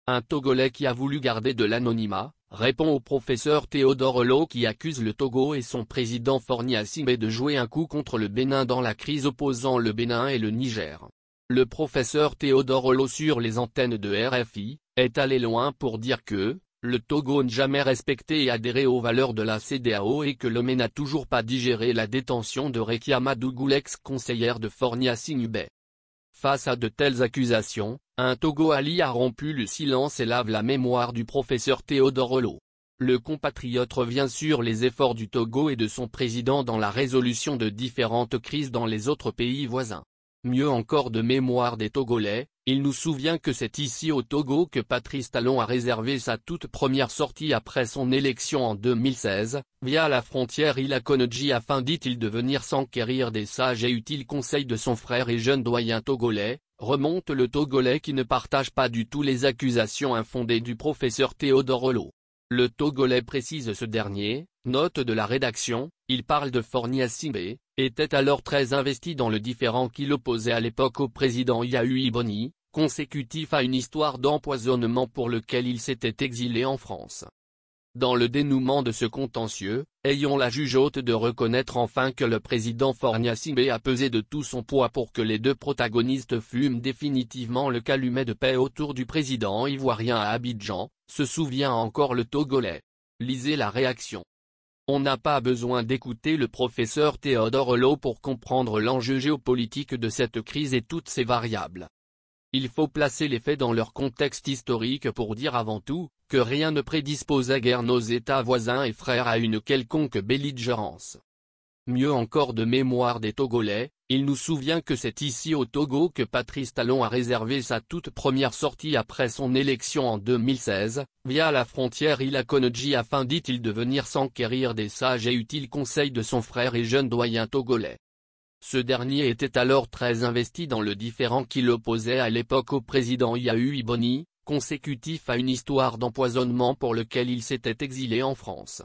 un Togolais qui a voulu garder de l'anonymat, répond au professeur Théodore Olo qui accuse le Togo et son président Faure Gnassingbé de jouer un coup contre le Bénin dans la crise opposant le Bénin et le Niger. Le professeur Théodore Olo sur les antennes de RFI, est allé loin pour dire que le Togo n'a jamais respecté et adhéré aux valeurs de la CEDEAO et que Lomé n'a toujours pas digéré la détention de Rekia Madougou, l'ex-conseillère de Faure Gnassingbé. Face à de telles accusations, un Togo Ali a rompu le silence et lave la mémoire du professeur Théodore Olo. Le compatriote revient sur les efforts du Togo et de son président dans la résolution de différentes crises dans les autres pays voisins. Mieux encore, de mémoire des Togolais, il nous souvient que c'est ici au Togo que Patrice Talon a réservé sa toute première sortie après son élection en 2016, via la frontière Ila-Konodji afin, dit-il, de venir s'enquérir des sages et utiles conseils de son frère et jeune doyen togolais, remonte le Togolais qui ne partage pas du tout les accusations infondées du professeur Théodore Olo. Le Togolais précise ce dernier, note de la rédaction, il parle de Faure Gnassingbé, était alors très investi dans le différend qui l'opposait à l'époque au président Yahui Boni, consécutif à une histoire d'empoisonnement pour lequel il s'était exilé en France. Dans le dénouement de ce contentieux, ayons la juge haute de reconnaître enfin que le président Faure Gnassingbé a pesé de tout son poids pour que les deux protagonistes fument définitivement le calumet de paix autour du président ivoirien à Abidjan, se souvient encore le Togolais. Lisez la réaction. On n'a pas besoin d'écouter le professeur Théodore Olo pour comprendre l'enjeu géopolitique de cette crise et toutes ses variables. Il faut placer les faits dans leur contexte historique pour dire avant tout, que rien ne prédispose à guère nos États voisins et frères à une quelconque belligérance. Mieux encore, de mémoire des Togolais, il nous souvient que c'est ici au Togo que Patrice Talon a réservé sa toute première sortie après son élection en 2016, via la frontière Ila-Konodji afin, dit-il, de venir s'enquérir des sages et utiles conseils de son frère et jeune doyen togolais. Ce dernier était alors très investi dans le différend qui l'opposait à l'époque au président Yahui Boni, consécutif à une histoire d'empoisonnement pour lequel il s'était exilé en France.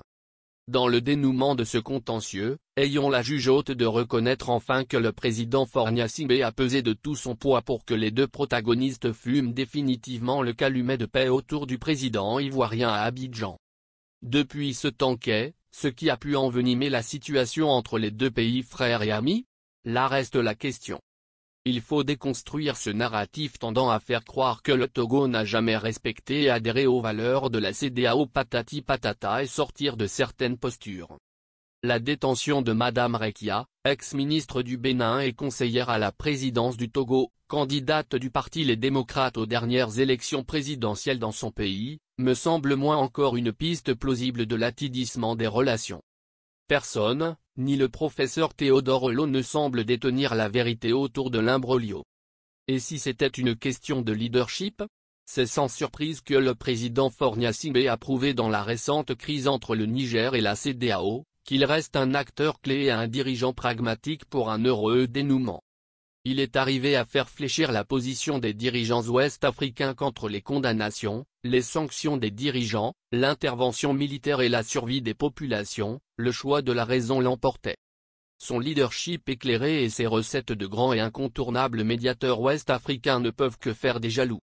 Dans le dénouement de ce contentieux, ayons la juge haute de reconnaître enfin que le président Faure Gnassingbé a pesé de tout son poids pour que les deux protagonistes fument définitivement le calumet de paix autour du président ivoirien à Abidjan. Depuis ce temps, ce qui a pu envenimer la situation entre les deux pays frères et amis? Là reste la question. Il faut déconstruire ce narratif tendant à faire croire que le Togo n'a jamais respecté et adhéré aux valeurs de la CEDEAO patati patata et sortir de certaines postures. La détention de Madame Rekia, ex-ministre du Bénin et conseillère à la présidence du Togo, candidate du parti Les Démocrates aux dernières élections présidentielles dans son pays, me semble moins encore une piste plausible de l'atidissement des relations. Personne, ni le professeur Théodore Olo, ne semble détenir la vérité autour de l'imbroglio. Et si c'était une question de leadership? C'est sans surprise que le président Faure Gnassingbé a prouvé dans la récente crise entre le Niger et la CEDEAO, qu'il reste un acteur clé et un dirigeant pragmatique pour un heureux dénouement. Il est arrivé à faire fléchir la position des dirigeants ouest-africains contre les condamnations, les sanctions des dirigeants, l'intervention militaire et la survie des populations, le choix de la raison l'emportait. Son leadership éclairé et ses recettes de grands et incontournables médiateurs ouest-africains ne peuvent que faire des jaloux.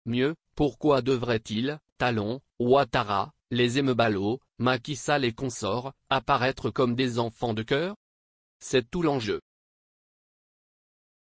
Mieux, pourquoi devrait-il, Talon, Ouattara, les Embalo, Macky Sall et consorts, apparaître comme des enfants de cœur? C'est tout l'enjeu.